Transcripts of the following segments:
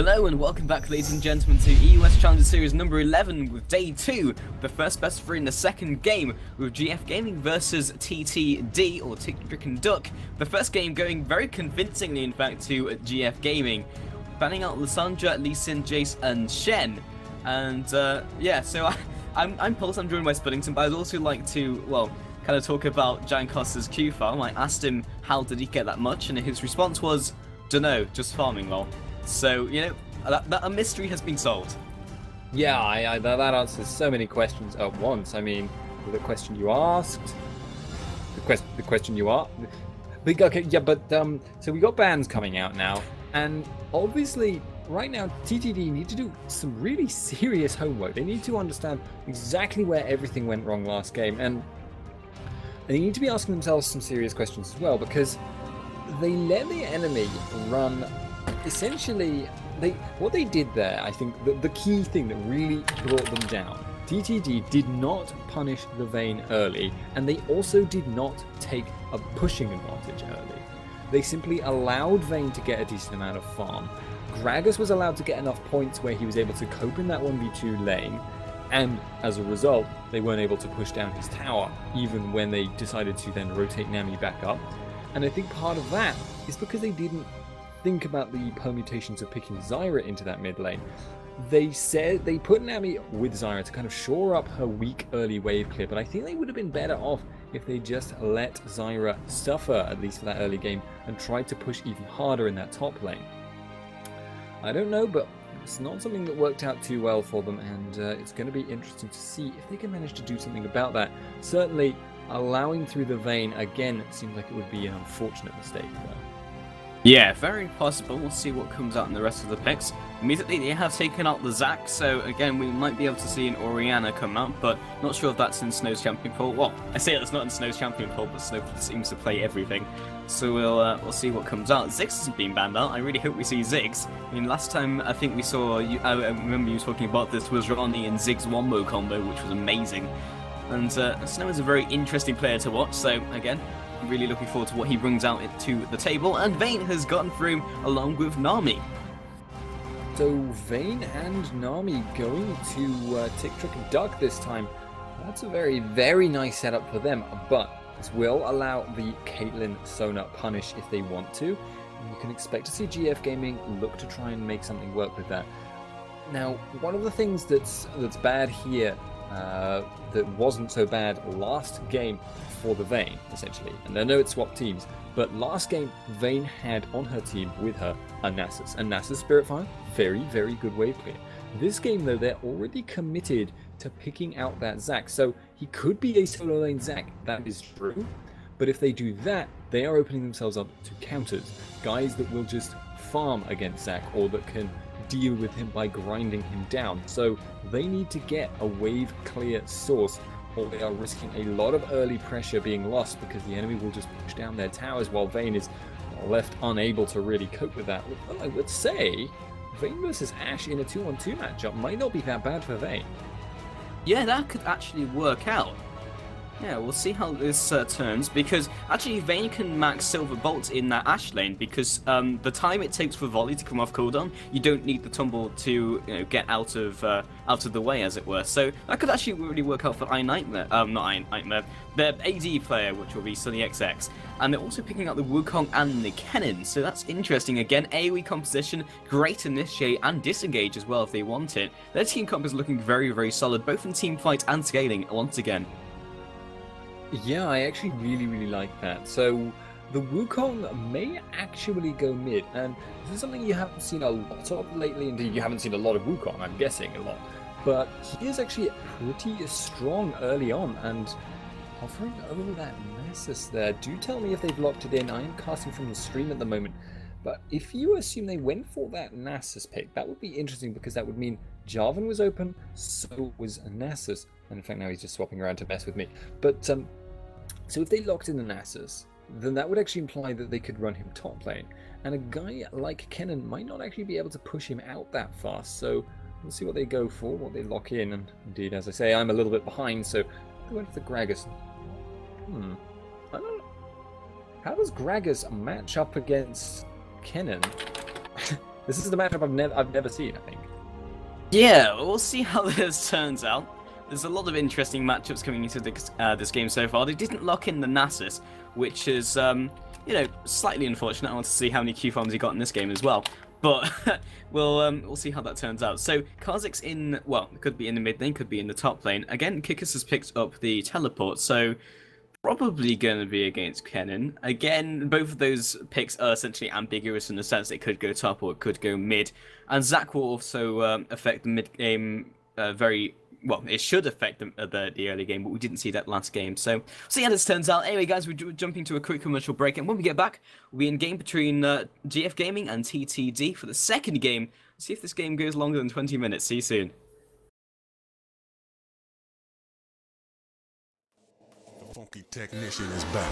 Hello and welcome back, ladies and gentlemen, to EUS Challenger Series number 11 with day 2, the first best of 3 in the second game with GF Gaming versus TTD, or Tick Trick and Duck. The first game going very convincingly, in fact, to GF Gaming, banning out Lysandra, Lee Sin, Jace, and Shen. And yeah, so I'm Pulse, I'm joined by Spuddington, but I'd also like to, well, kind of talk about Giant Costa's Q farm. I asked him how did he get that much, and his response was, dunno, just farming lol. So, you know, that a mystery has been solved. Yeah, that answers so many questions at once. I mean, the question you asked, the question you asked. Okay, yeah, but so we got bans coming out now, and obviously right now TTD need to do some really serious homework. They need to understand exactly where everything went wrong last game, and they need to be asking themselves some serious questions as well, because they let the enemy run. Essentially, what they did there, I think the key thing that really brought them down, TTD did not punish the Vayne early, and they also did not take a pushing advantage early. They simply allowed Vayne to get a decent amount of farm. Gragas was allowed to get enough points where he was able to cope in that 1v2 lane, and as a result, they weren't able to push down his tower, even when they decided to then rotate Nami back up. And I think part of that is because they didn't think about the permutations of picking Zyra into that mid lane. They said they put Nami with Zyra to kind of shore up her weak early wave clear, but I think they would have been better off if they just let Zyra suffer, at least for that early game, and tried to push even harder in that top lane. I don't know, but it's not something that worked out too well for them, and it's going to be interesting to see if they can manage to do something about that. Certainly, allowing through the Vayne again seems like it would be an unfortunate mistake there. Yeah, very possible. We'll see what comes out in the rest of the picks. Immediately they have taken out the Zac, so again we might be able to see an Orianna come out, but not sure if that's in Snow's champion pool. Well, I say it's not in Snow's champion pool, but Snow seems to play everything. So we'll see what comes out. Ziggs hasn't been banned out. I really hope we see Ziggs. I mean, last time I think we saw, I remember you talking about this, was Ronnie and Ziggs wombo combo, which was amazing. And Snow is a very interesting player to watch, so again, really looking forward to what he brings out to the table. And Vayne has gotten through along with Nami. So Vayne and Nami going to Tick Trick and Duck this time. That's a very, very nice setup for them, but this will allow the Caitlyn Sona punish if they want to. And you can expect to see GF Gaming look to try and make something work with that. Now, one of the things that's bad here, that wasn't so bad last game for the Vayne, essentially. And I know it swapped teams, but last game, Vayne had on her team with her a Nasus. And Nasus Spiritfire, very, very good wave clear. This game, though, they're already committed to picking out that Zac. So he could be a solo lane Zac, that is true. But if they do that, they are opening themselves up to counters. Guys that will just farm against Zac, or that can deal with him by grinding him down. So they need to get a wave clear source, or they are risking a lot of early pressure being lost, because the enemy will just push down their towers while Vayne is left unable to really cope with that. Well, I would say Vayne versus Ashe in a 2-on-2 matchup might not be that bad for Vayne. Yeah, that could actually work out. Yeah, we'll see how this turns, because actually Vayne can max Silver Bolt in that Ashe lane, because the time it takes for Volley to come off cooldown, you don't need the tumble to get out of the way, as it were. So that could actually really work out for iNightmare, not iNightmare, the AD player, which will be Sunny XX. And they're also picking out the Wukong and the Kennen, so that's interesting. Again, AoE composition, great initiate and disengage as well if they want it. Their team comp is looking very, very solid, both in team fight and scaling once again. Yeah, I actually really, really like that. So the Wukong may actually go mid, and this is something you haven't seen a lot of lately. Indeed, you haven't seen a lot of Wukong, I'm guessing a lot. But he is actually pretty strong early on, and hovering over that Nasus there. Do tell me if they've locked it in. I am casting from the stream at the moment. But if you assume they went for that Nasus pick, that would be interesting, because that would mean Jarvan was open, so was Nasus. And in fact, now he's just swapping around to mess with me. But so if they locked in the Nasus, then that would actually imply that they could run him top lane. And a guy like Kennen might not actually be able to push him out that fast. So we'll see what they go for, what they lock in. And indeed, as I say, I'm a little bit behind, so I went for the Gragas. I don't know. How does Gragas match up against Kennen? This is the matchup I've never seen, I think. Yeah, we'll see how this turns out. There's a lot of interesting matchups coming into this game so far. They didn't lock in the Nasus, which is, slightly unfortunate. I want to see how many Q farms he got in this game as well. But we'll see how that turns out. So Kha'Zix's in, well, could be in the mid lane, could be in the top lane. Again, Kikis has picked up the teleport, so probably going to be against Kennen. Again, both of those picks are essentially ambiguous in the sense it could go top or it could go mid. And Zac will also affect the mid game very well. It should affect the early game, but we didn't see that last game. So see how this turns out. Anyway, guys, we're jumping to a quick commercial break, and when we get back, we'll be in game between GF Gaming and TTD for the second game. See if this game goes longer than 20 minutes. See you soon. Funky technician is back.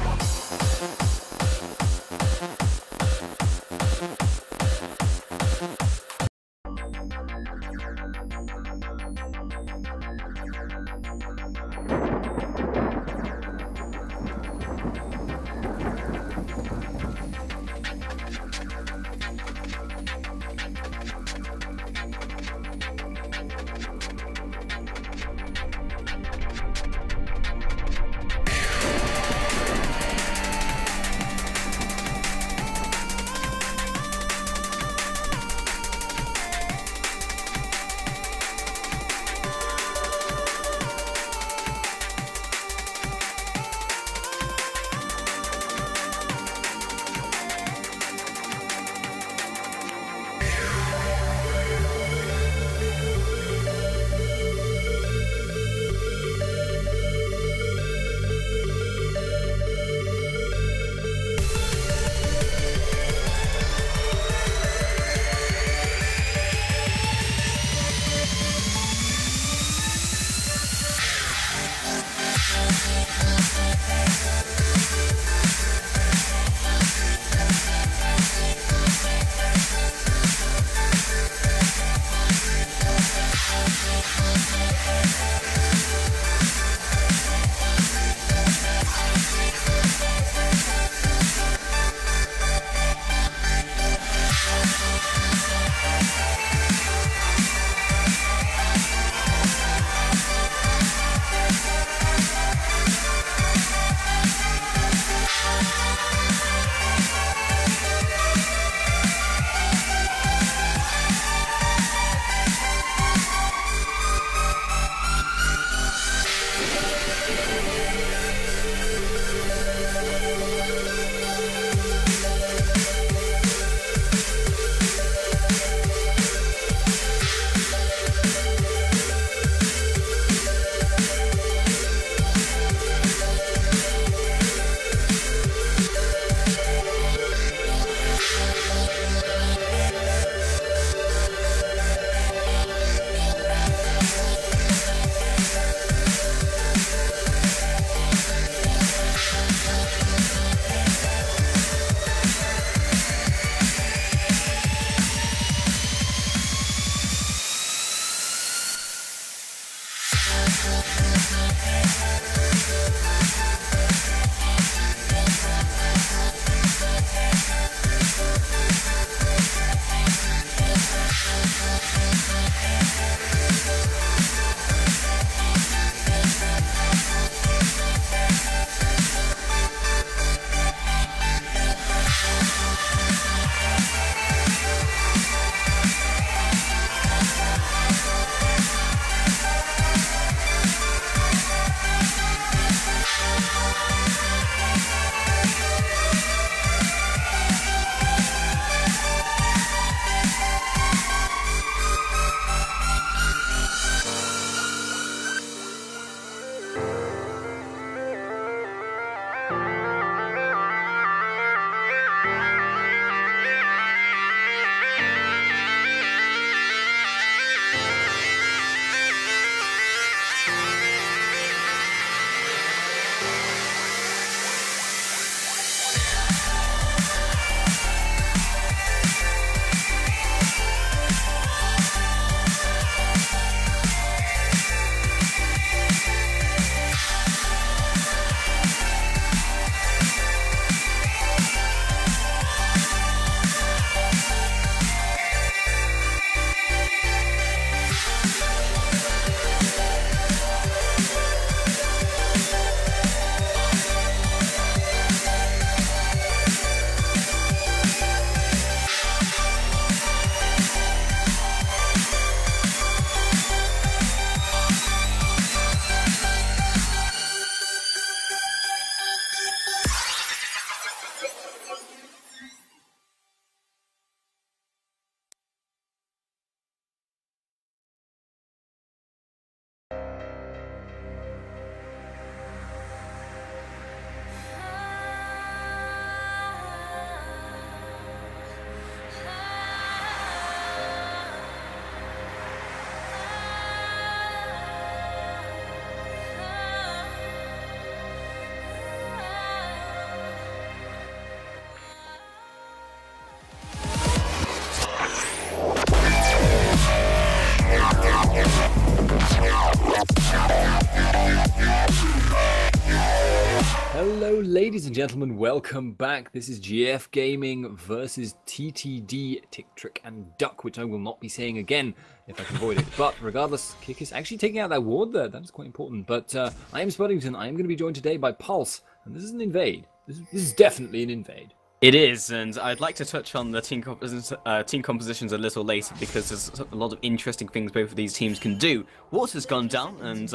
Hello ladies and gentlemen, welcome back. This is GF Gaming versus TTD, Tick, Trick and Duck, which I will not be saying again if I can avoid it. But regardless, Kick is actually taking out that ward there. That's quite important. But I am Spuddington. I am going to be joined today by Pulse. And this is an invade. This is definitely an invade. It is, and I'd like to touch on the team compositions a little later because there's a lot of interesting things both of these teams can do. Water's gone down, and,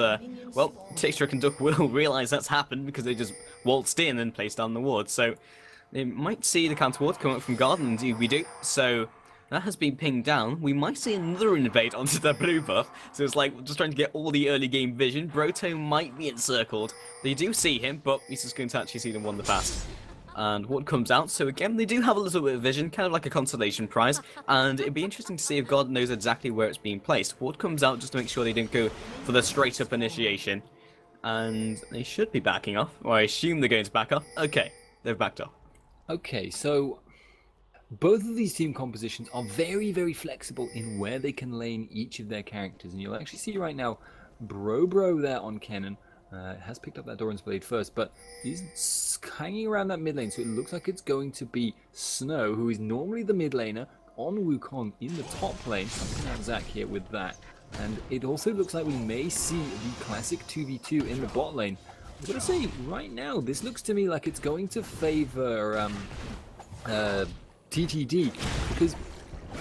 well, Tick, Trick and Duck will realise that's happened because they just waltzed in and placed down the ward. So they might see the counter ward come up from Garden, indeed we do. So that has been pinged down. We might see another invade onto the blue buff. So it's like just trying to get all the early game vision. Broto might be encircled. They do see him, but he's just going to actually see them wander past. And what comes out, so again, they do have a little bit of vision, kind of like a consolation prize, and it'd be interesting to see if God knows exactly where it's being placed. What comes out just to make sure they don't go for the straight-up initiation, and they should be backing off, or I assume they're going to back off. Okay, they've backed off. Okay, so both of these team compositions are very, very flexible in where they can lane each of their characters, and you'll actually see right now, Bro there on Kennen, has picked up that Doran's Blade first, but he's hanging around that mid lane, so it looks like it's going to be Snow, who is normally the mid laner, on Wukong in the top lane. I'm going to Zac here with that. And it also looks like we may see the classic 2v2 in the bot lane. I'm going to say, right now, this looks to me like it's going to favor TTD, because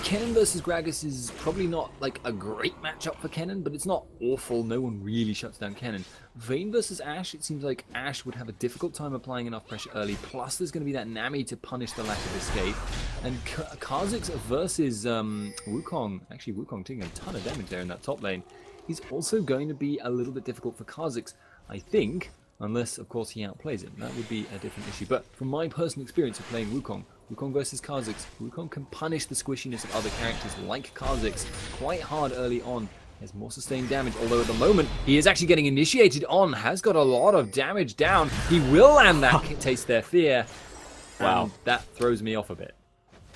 Kennen versus Gragas is probably not like a great matchup for Kennen, but it's not awful. No one really shuts down Kennen. Vayne versus Ashe, it seems like Ashe would have a difficult time applying enough pressure early, plus there's going to be that Nami to punish the lack of escape. And Kha'Zix versus Wukong, actually Wukong taking a ton of damage there in that top lane, is also going to be a little bit difficult for Kha'Zix, I think, unless of course he outplays him. That would be a different issue. But from my personal experience of playing Wukong versus Kha'Zix, Wukong can punish the squishiness of other characters like Kha'Zix quite hard early on. He has more sustained damage, although at the moment he is actually getting initiated on, has got a lot of damage down. He will land that Taste Their Fear. Wow, that throws me off a bit.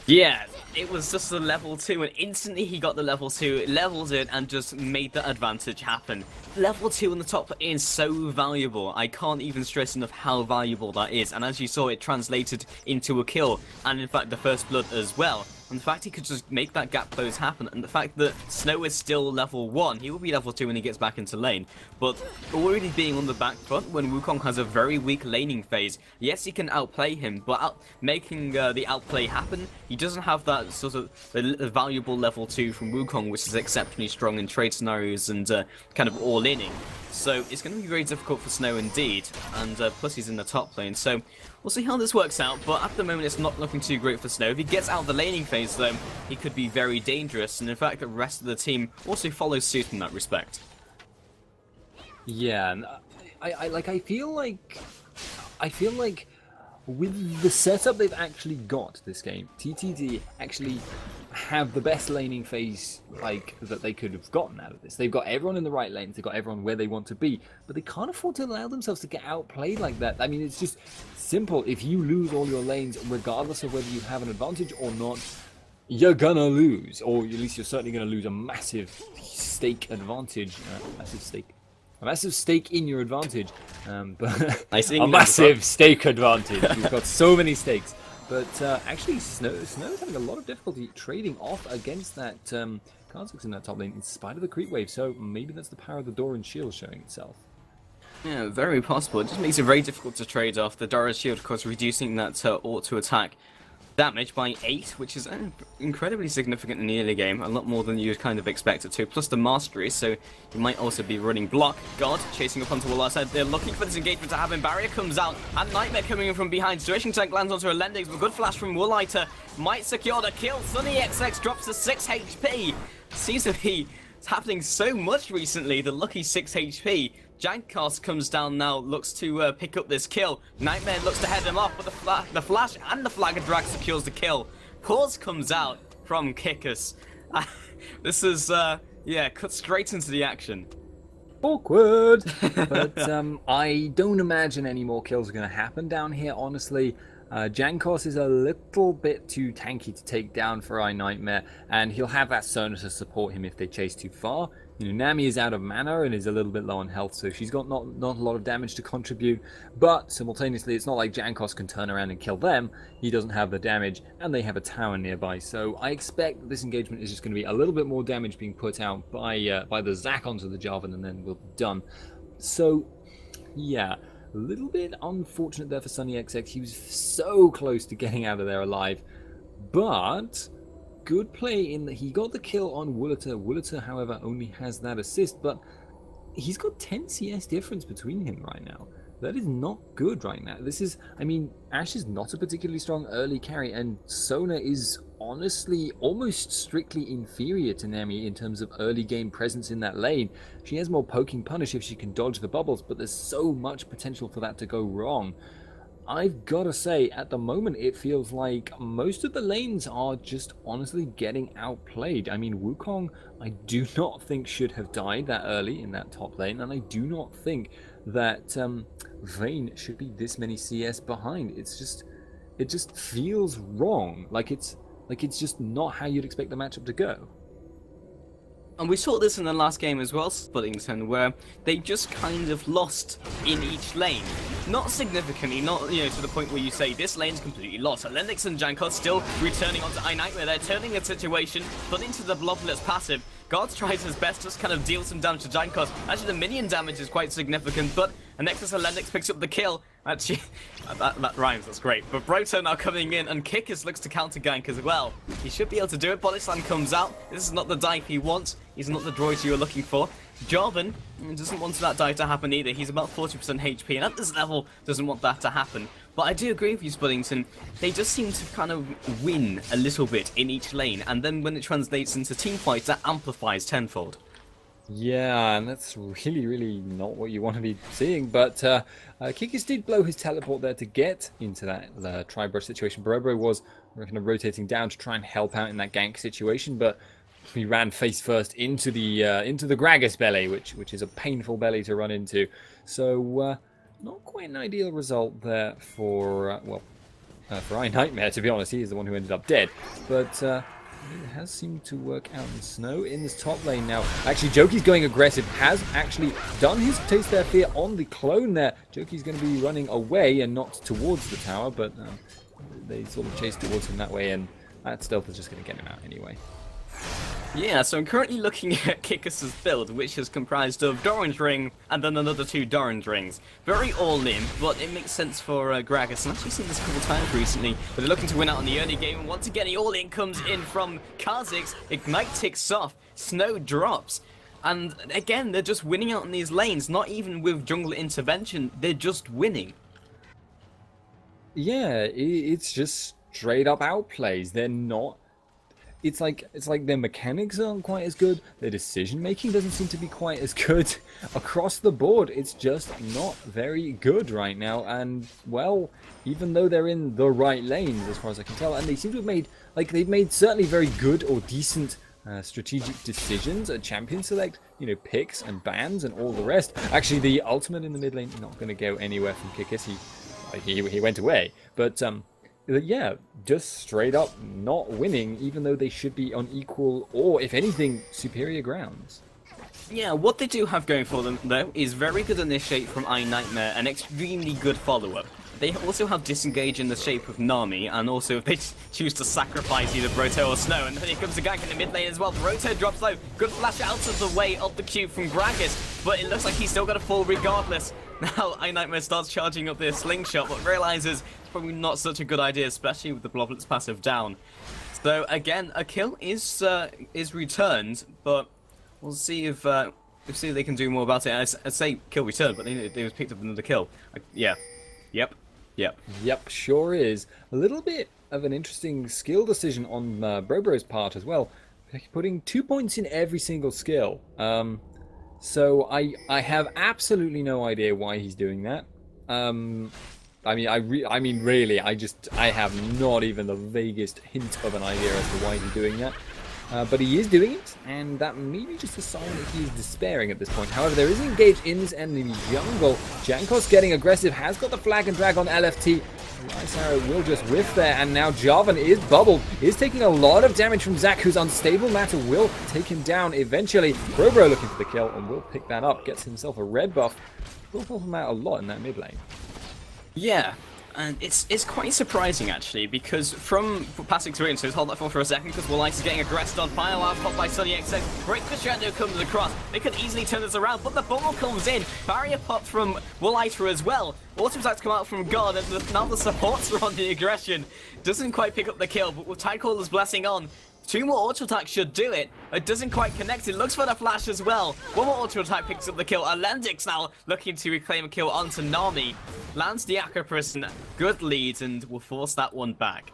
Yeah, it was just the level 2, and instantly he got the level 2, leveled it, and just made the advantage happen. Level 2 in the top is so valuable. I can't even stress enough how valuable that is. And as you saw, it translated into a kill, and in fact the first blood as well. And the fact he could just make that gap close happen, and the fact that Snow is still level 1, he will be level 2 when he gets back into lane. But already being on the back foot when Wukong has a very weak laning phase, yes, he can outplay him, but making the outplay happen, he doesn't have that sort of valuable level 2 from Wukong, which is exceptionally strong in trade scenarios and kind of all-inning. So it's going to be very difficult for Snow indeed, and plus he's in the top lane, so we'll see how this works out, but at the moment it's not looking too great for Snow. If he gets out of the laning phase though, he could be very dangerous, and in fact the rest of the team also follows suit in that respect. Yeah, and I feel like with the setup they've actually got this game, TTD actually have the best laning phase that they could have gotten out of this. They've got everyone in the right lanes, they've got everyone where they want to be, but they can't afford to allow themselves to get outplayed like that. I mean, it's just simple. If you lose all your lanes, regardless of whether you have an advantage or not, you're gonna lose, or at least you're certainly gonna lose a massive stake advantage. A massive stake in your advantage, but a massive stake advantage. You've got so many stakes. But actually, Snow is having a lot of difficulty trading off against that Kha'Zix in that top lane, in spite of the creep wave. So maybe that's the power of the Doran shield showing itself. Yeah, very possible. It just makes it very difficult to trade off. The Doran shield, of course, reducing that auto attack damage by 8, which is incredibly significant in the early game, a lot more than you'd kind of expect it to, plus the mastery, so you might also be running block. God chasing up onto Wall side, they're looking for this engagement to happen. Barrier comes out, and Nightmare coming in from behind. Situation Tank lands onto a Lendix, but good flash from Wooliter might secure the kill. Sunny XX drops to 6 HP. Seems to be happening so much recently, the lucky 6 HP. Jankos comes down now, looks to pick up this kill. Nightmare looks to head him off, but the flash and the flag of drag secures the kill. Pause comes out from Kickus. This is, yeah, cut straight into the action. Awkward! But I don't imagine any more kills are going to happen down here, honestly. Jankos is a little bit too tanky to take down for iNightmare, and he'll have that Sona to support him if they chase too far. You know, Nami is out of mana and is a little bit low on health, so she's got not a lot of damage to contribute, but simultaneously it's not like Jankos can turn around and kill them. He doesn't have the damage, and they have a tower nearby, so I expect that this engagement is just going to be a little bit more damage being put out by the Zac onto the Jarvan, and then we'll be done. So, yeah, a little bit unfortunate there for Sunny XX. He was so close to getting out of there alive, but good play in that he got the kill on Wooliter. Wooliter, however, only has that assist, but he's got 10 CS difference between him right now. That is not good right now. This is, I mean, Ashe is not a particularly strong early carry, and Sona is honestly almost strictly inferior to Nami in terms of early game presence in that lane. She has more poking punish if she can dodge the bubbles, but there's so much potential for that to go wrong. I've got to say, at the moment, it feels like most of the lanes are just honestly getting outplayed. I mean, Wukong, I do not think should have died that early in that top lane, and I do not think that Vayne should be this many CS behind. It just feels wrong. Like it's just not how you'd expect the matchup to go. And we saw this in the last game as well, Spuddington, where they just kind of lost in each lane. Not significantly, not to the point where you say this lane's completely lost. Lennox and Jankos still returning onto iNightmare. They're turning the situation, but into the Blobless passive. Guards tries his best to just kind of deal some damage to Jankos. Actually, the minion damage is quite significant, but Nexus and Lennox picks up the kill. Actually, that rhymes, that's great. But Broto now coming in, and Kickers looks to counter gank as well. He should be able to do it. Bodyslam comes out. This is not the dive he wants. He's not the droid you're looking for. Jarvan doesn't want that dive to happen either. He's about 40% HP, and at this level, doesn't want that to happen. But I do agree with you, Spuddington. They just seem to kind of win a little bit in each lane, and then when it translates into team fights, that amplifies tenfold. Yeah, and that's really, really not what you want to be seeing. But Kikis did blow his teleport there to get into that tri-brush situation. Barobro was kind of rotating down to try and help out in that gank situation, but he ran face first into the Gragas belly, which is a painful belly to run into. So not quite an ideal result there for for iNightmare, to be honest. He is the one who ended up dead, but it has seemed to work out in Snow in this top lane now. Actually, Joki's going aggressive, has actually done his Taste Their Fear on the clone there. Joki's going to be running away and not towards the tower, but they sort of chase towards him that way, and that stealth is just going to get him out anyway. Yeah, so I'm currently looking at Kikis' build, which is comprised of Doran's Ring and then another 2 Doran's Rings. Very all-in, but it makes sense for Gragas. And I've actually seen this a couple times recently, but they're looking to win out on the early game, and once again the all-in comes in from Kha'Zix. Ignite ticks off, Snow drops, and again they're just winning out in these lanes, not even with jungle intervention, they're just winning. Yeah, it's just straight up outplays. They're not... It's like their mechanics aren't quite as good, their decision making doesn't seem to be quite as good. Across the board, it's just not very good right now, and well, even though they're in the right lanes as far as I can tell, and they seem to have made, they've made certainly very good or decent strategic decisions at champion select, picks and bans and all the rest. Actually, the ultimate in the mid lane, not going to go anywhere from Kikis. He went away, but yeah, just straight up not winning, even though they should be on equal or, if anything, superior grounds. Yeah, what they do have going for them, though, is very good initiate from iNightmare and extremely good follow-up. They also have disengage in the shape of Nami, and also if they choose to sacrifice either Broto or Snow, and then here comes the gank in the mid lane as well. Broto drops low, good flash out of the way of the Q from Gragas, but it looks like he's still got to fall regardless. Now iNightmare starts charging up their slingshot, but realizes it's probably not such a good idea, especially with the Bloblets passive down. So again, a kill is returned, but we'll see if they can do more about it. I say kill returned, but they was picked up another kill. Yeah, yep. Yep, sure is. A little bit of an interesting skill decision on Brobro's part as well, putting 2 points in every single skill. So I have absolutely no idea why he's doing that. I mean, really, I have not even the vaguest hint of an idea as to why he's doing that. But he is doing it, and that may be just a sign that he is despairing at this point. However, there is an engage in this enemy jungle. Jankos getting aggressive, has got the flag and drag on LFT. The Ice Arrow will just whiff there, and now Jarvan is bubbled, is taking a lot of damage from Zac, whose unstable matter will take him down eventually. Bro looking for the kill and will pick that up, gets himself a red buff. Will help him out a lot in that mid lane. Yeah, and it's quite surprising actually, because from past experience, so hold that for a second, because Will Ice is getting aggressed on fire, last pop by Sunny XX. Great crescendo comes across. They could easily turn this around, but the bubble comes in. Barrier pop from Will Ice as well. Auto attacks come out from God, and now the supports are on the aggression. Doesn't quite pick up the kill, but with Tidecaller's blessing on, 2 more auto attacks should do it. It doesn't quite connect. It looks for the flash as well. 1 more auto attack picks up the kill. Alendix now looking to reclaim a kill onto Nami. Lands the Aqua Prison. Good lead, and will force that one back.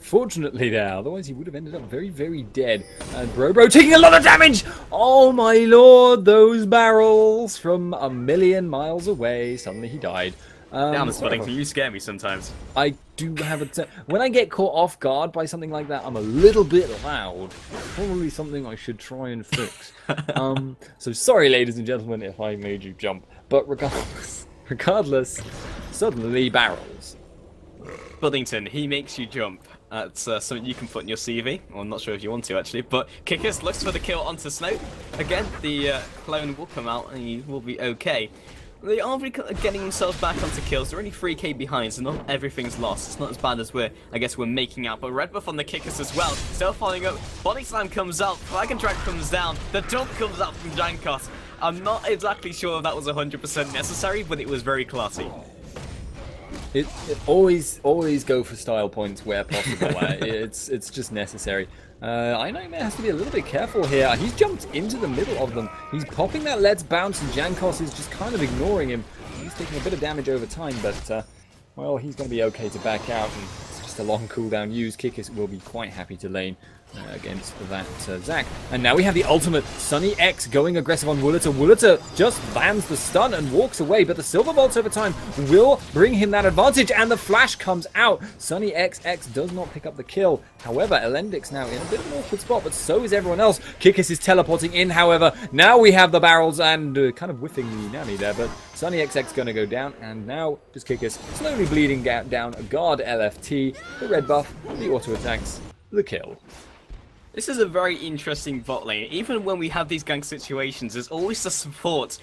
Fortunately there, otherwise he would have ended up very, very dead. And Bro taking a lot of damage! Oh my lord, those barrels from a million miles away. Suddenly he died. Damn, Spuddington, you scare me sometimes. I do have when I get caught off guard by something like that, I'm a little bit loud. Probably something I should try and fix. So sorry, ladies and gentlemen, if I made you jump. But regardless, suddenly barrels. Spuddington, he makes you jump. That's something you can put in your CV. Well, I'm not sure if you want to actually, but Kickus looks for the kill onto Snow. Again, the clone will come out and he will be okay. They are getting themselves back onto kills. They're only 3k behind, so not everything's lost. It's not as bad as we're making out. But red buff on the Kickus as well. Still following up. Body slam comes out. Flag and drag comes down. The dunk comes out from Jankos. I'm not exactly sure if that was 100% necessary, but it was very classy. It always go for style points where possible. It's just necessary. I know he has to be a little bit careful here. He's jumped into the middle of them. He's popping that Let's Bounce, and Jankos is just kind of ignoring him. He's taking a bit of damage over time, but well, he's going to be okay to back out. And it's just a long cooldown use. Kickus will be quite happy to lane against that Zac. And now we have the ultimate. Sunny X going aggressive on Wooliter. Wooliter just lands the stun and walks away, but the Silver Bolts over time will bring him that advantage, and the flash comes out. Sunny XX does not pick up the kill. However, Elendix now in a bit of an awkward spot, but so is everyone else. Kickus is teleporting in, however. Now we have the barrels and kind of whiffing the Nami there, but Sunny XX going to go down, and now just Kickus slowly bleeding down a guard LFT, the red buff, the auto attacks, the kill. This is a very interesting bot lane. Even when we have these gank situations, there's always the support.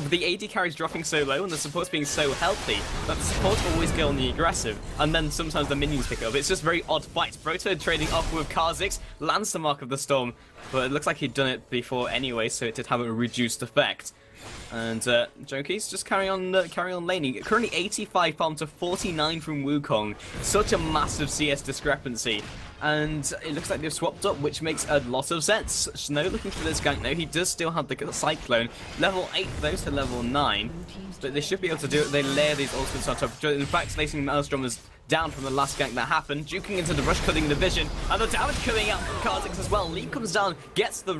The AD carries dropping so low and the support's being so healthy that the support always go on the aggressive, and then sometimes the minions pick up. It's just very odd fights. Broto trading off with Kha'Zix, lands the Mark of the Storm, but it looks like he'd done it before anyway, so it did have a reduced effect. And Joki's just carry on laning. Currently 85 farm to 49 from Wukong. Such a massive CS discrepancy. And it looks like they've swapped up, which makes a lot of sense. Snow looking for this gank now. He does still have the Cyclone. Level 8 though to level 9. But they should be able to do it. They layer these ultimates on top. In fact, Slacing Maelstrom is down from the last gank that happened. Juking into the rush, cutting the vision. And the damage coming out from Kha'Zix as well. Lee comes down, gets the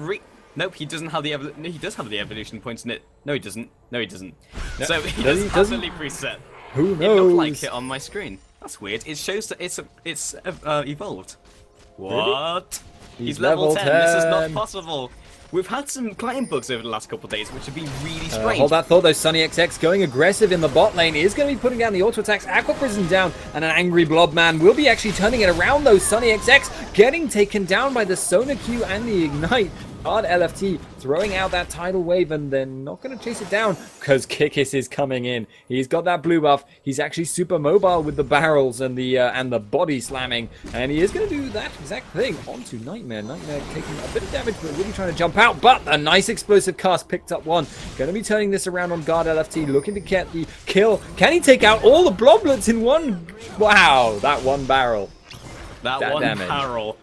Nope, he doesn't have the no, he does have the evolution points in it. No, he doesn't. No, he doesn't. No, so he doesn't have the leap reset. Who knows? It looked like it on my screen. That's weird. It shows that it's evolved. What? He's level 10. This is not possible. We've had some client bugs over the last couple of days, which have been really strange. Hold that thought, though. Sunny XX going aggressive in the bot lane is going to be putting down the auto attacks. Aqua Prison down, and an angry Blob Man will be actually turning it around, though. Sunny XX getting taken down by the Sonar Q and the Ignite. Hard LFT throwing out that tidal wave, and they're not going to chase it down because Kickus is coming in. He's got that blue buff. He's actually super mobile with the barrels and the body slamming, and he is going to do that exact thing onto Nightmare. Nightmare taking a bit of damage, but really trying to jump out. But a nice explosive cast picked up one. Going to be turning this around on guard LFT, looking to get the kill. Can he take out all the bloblets in one? Wow, that one barrel. That one damage. Barrel.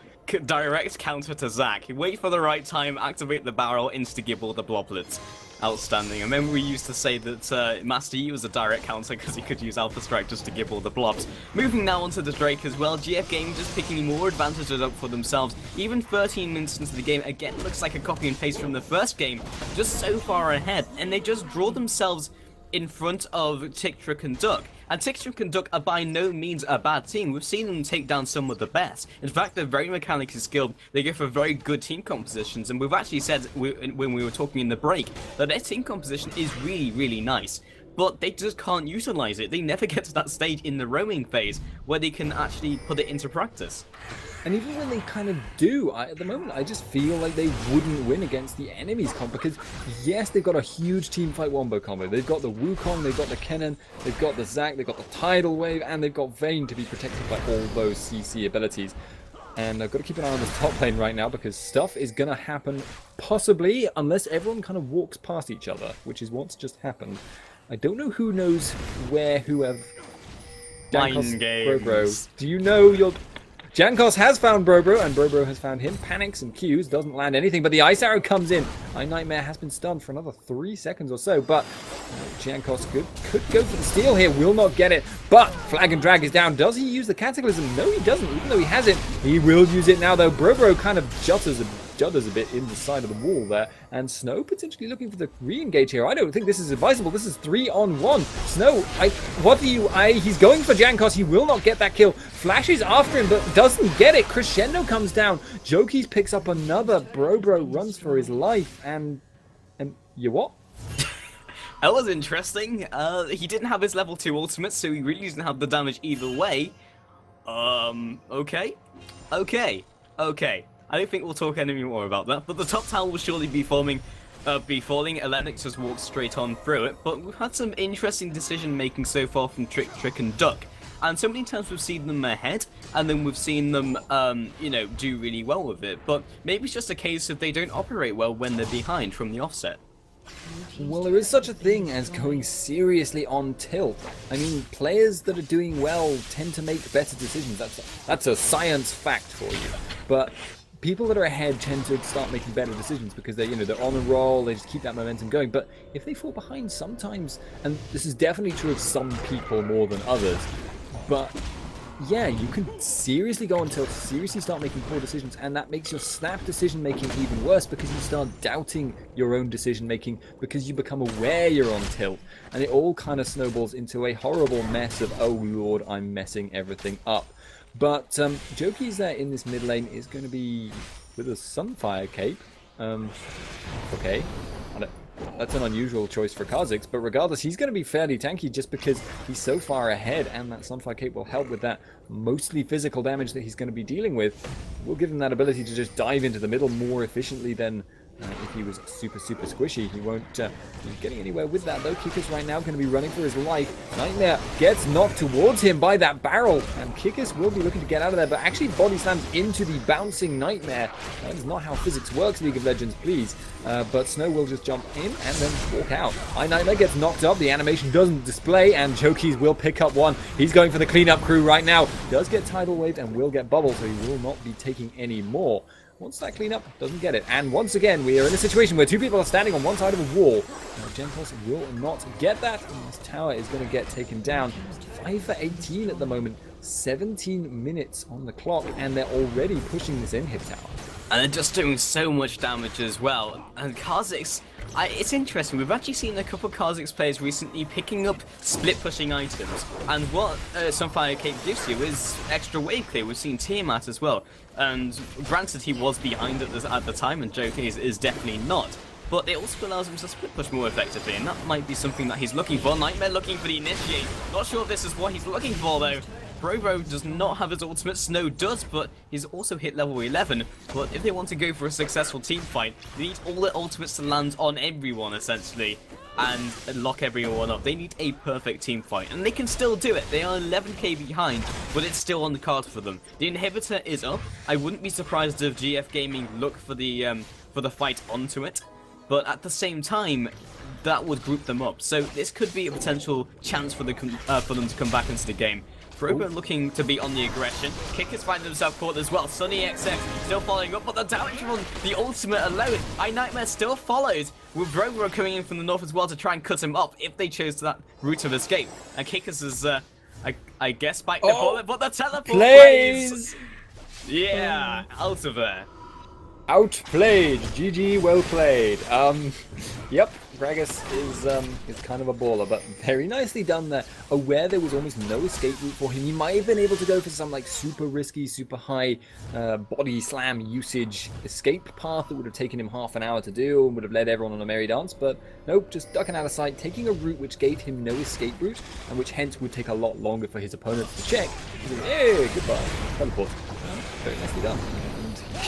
Direct counter to Zac. Wait for the right time, activate the barrel, insta-gibble the bloblets. Outstanding. I remember we used to say that Master Yi was a direct counter because he could use Alpha Strike just to gibble the blobs. Moving now onto the Drake as well. GF Gaming just picking more advantages up for themselves. Even 13 minutes into the game, again, looks like a copy and paste from the first game. Just so far ahead. And they just draw themselves in front of Tiktrick and Duck. And Tiktrick and Duck are by no means a bad team. We've seen them take down some of the best. In fact, they're very mechanically skilled. They go for very good team compositions. And we've actually said when we were talking in the break that their team composition is really, really nice. but they just can't utilize it. They never get to that stage in the roaming phase where they can actually put it into practice. And even when they kind of do, at the moment, I just feel like they wouldn't win against the enemy's comp, because yes, they've got a huge team fight wombo combo. They've got the Wukong, they've got the Kennen, they've got the Zac, they've got the Tidal Wave, and they've got Vayne to be protected by all those CC abilities. And I've got to keep an eye on this top lane right now, because stuff is going to happen, possibly, unless everyone kind of walks past each other, which is what's just happened. I don't know who knows where whoever... Mind games. Brobro, do you know your... Jankos has found Brobro, and Brobro has found him. Panics and Qs, doesn't land anything, but the Ice Arrow comes in. Nightmare has been stunned for another 3 seconds or so, but Jankos could go for the steal here, will not get it, but Flag and Drag is down. Does he use the Cataclysm? No, he doesn't, even though he has it. He will use it now, though. Brobro kind of judders a bit in the side of the wall there, and Snow potentially looking for the re-engage here. I don't think this is advisable. This is 3-on-1. Snow, he's going for Jankos. He will not get that kill. Flashes after him, but doesn't get it. Crescendo comes down. Jokis picks up another. Brobro runs for his life, and you what? That was interesting. He didn't have his level 2 ultimate, so he really doesn't have the damage either way. Okay. I don't think we'll talk any more about that, but the top tower will surely be falling. Elenix just walked straight on through it, but we've had some interesting decision making so far from Trick, and Duck. And so many times we've seen them ahead, and then we've seen them, do really well with it. But maybe it's just a case of they don't operate well when they're behind from the offset. Well, there is such a thing as going seriously on tilt. I mean, players that are doing well tend to make better decisions. That's a science fact for you. But people that are ahead tend to start making better decisions because they're on a roll, they just keep that momentum going. But if they fall behind sometimes, and this is definitely true of some people more than others, but yeah, you can seriously go on tilt, seriously start making poor decisions, and that makes your snap decision making even worse because you start doubting your own decision making because you become aware you're on tilt, and it all kind of snowballs into a horrible mess of, oh lord, I'm messing everything up. But Joki's there in this mid lane is going to be with a Sunfire cape. Okay. That's an unusual choice for Kha'Zix, but regardless, he's going to be fairly tanky just because he's so far ahead, and that Sunfire Cape will help with that mostly physical damage that he's going to be dealing with. We'll give him that ability to just dive into the middle more efficiently than if he was super squishy. He won't be getting anywhere with that, though. Kikis right now going to be running for his life. Nightmare gets knocked towards him by that barrel, and Kikis will be looking to get out of there, but actually body slams into the bouncing Nightmare. That is not how physics works, League of Legends, please. But Snow will just jump in and then walk out. Nightmare gets knocked up, the animation doesn't display, and Jokis will pick up one. He's going for the cleanup crew right now. Does get Tidal Waved and will get bubbled, so he will not be taking any more. Once that cleanup, doesn't get it. And once again, we are in a situation where two people are standing on one side of a wall. Genkos will not get that, and this tower is going to get taken down. 5 for 18 at the moment, 17 minutes on the clock, and they're already pushing this in-hit tower. And they're just doing so much damage as well. And Kha'Zix, it's interesting, we've actually seen a couple of Kha'Zix players recently picking up split-pushing items. And what Sunfire Cape gives you is extra wave clear. We've seen Tiamat as well. And granted, he was behind at the time, and Joker is definitely not. But it also allows him to split push more effectively, and that might be something that he's looking for. Nightmare looking for the initiate. Not sure if this is what he's looking for, though. Brobro does not have his ultimate, Snow does, but he's also hit level 11. But if they want to go for a successful team fight, they need all their ultimates to land on everyone, essentially, and lock everyone up. They need a perfect team fight, and they can still do it. They are 11k behind, but it's still on the cards for them. The inhibitor is up. I wouldn't be surprised if GF Gaming look for the fight onto it, but at the same time, that would group them up. So this could be a potential chance for them to come back into the game. Brobro looking to be on the aggression. Kickers find himself caught as well. Sunny XX still following up, but the damage from the ultimate alone. Nightmare still follows, with Brobro coming in from the north as well to try and cut him up if they chose that route of escape. And Kickers is, I guess, bite the bullet, but the teleport plays! Yeah, out of there. Outplayed. GG, well played. Yep, Gragas is kind of a baller, but very nicely done there. Aware there was almost no escape route for him. He might have been able to go for some like super risky, super high body slam usage escape path that would have taken him half an hour to do and would have led everyone on a merry dance, but nope, just ducking out of sight, taking a route which gave him no escape route and which hence would take a lot longer for his opponents to check. Hey, goodbye. Teleport. Very nicely done.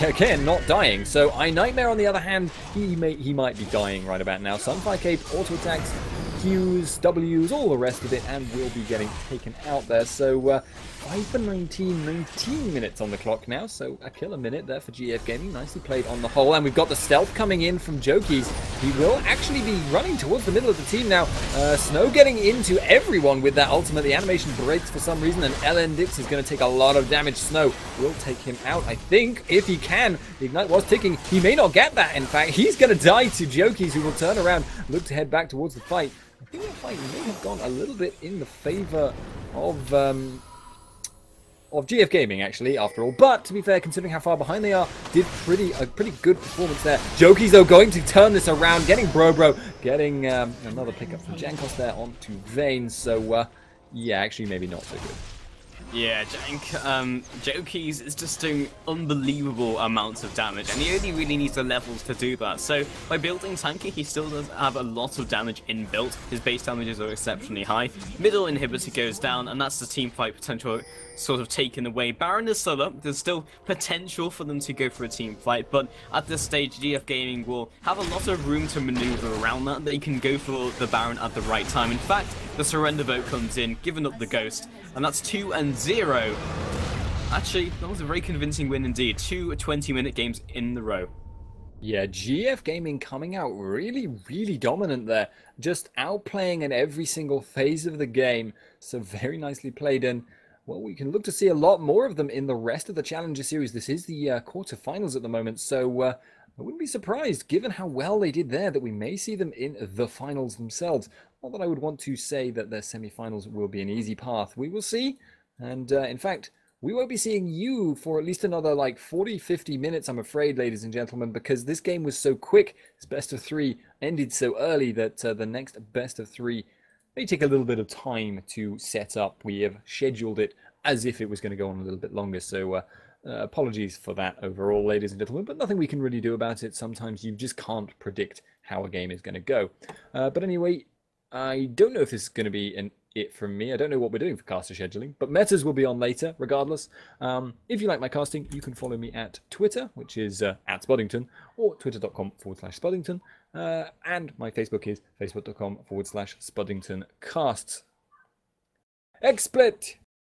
Again, not dying. So iNightmare, on the other hand, he might be dying right about now. Sunfire Cape, auto attacks, Qs, Ws, all the rest of it, and will be getting taken out there. So 5 for 19, 19 minutes on the clock now. So a killer minute there for GF Gaming. Nicely played on the whole. And we've got the stealth coming in from Jokies. He will actually be running towards the middle of the team now. Snow getting into everyone with that ultimate. The animation breaks for some reason, and LN Dix is going to take a lot of damage. Snow will take him out, I think, if he can. The Ignite was ticking. He may not get that, in fact. He's going to die to Jokies, who will turn around, look to head back towards the fight. I think that fight may have gone a little bit in the favor of GF Gaming, actually, after all. But, to be fair, considering how far behind they are, did a pretty good performance there. Jokies, though, going to turn this around, getting Bro, getting another pickup from Jankos there onto Vayne. So, yeah, actually, maybe not so good. Yeah, Jank, Jokies is just doing unbelievable amounts of damage, and he only really needs the levels to do that. So, by building tanky, he still does have a lot of damage inbuilt. His base damages are exceptionally high. Middle inhibitor goes down, and that's the team fight potential sort of taken away. Baron is still up. There's still potential for them to go for a team fight, but at this stage, GF Gaming will have a lot of room to maneuver around that. They can go for the Baron at the right time. In fact, the surrender vote comes in, giving up the Ghost, and that's 2-0. Actually, that was a very convincing win indeed. 2 20-minute games in the row. Yeah, GF Gaming coming out really, really dominant there. Just outplaying in every single phase of the game. So very nicely played. And, well, we can look to see a lot more of them in the rest of the Challenger Series. This is the quarterfinals at the moment. So I wouldn't be surprised, given how well they did there, that we may see them in the finals themselves. Not that I would want to say that their semi-finals will be an easy path. We will see. And, in fact, we won't be seeing you for at least another, like, 40, 50 minutes, I'm afraid, ladies and gentlemen, because this game was so quick. This best of 3 ended so early that the next best of 3 may take a little bit of time to set up. We have scheduled it as if it was going to go on a little bit longer. So, apologies for that overall, ladies and gentlemen, but nothing we can really do about it. Sometimes you just can't predict how a game is going to go. But anyway, I don't know if this is going to be it from me. I don't know what we're doing for caster scheduling, but metas will be on later, regardless. If you like my casting, you can follow me at Twitter, which is at Spoddington, or twitter.com/Spoddington. And my Facebook is facebook.com/SpoddingtonCasts. XSplit!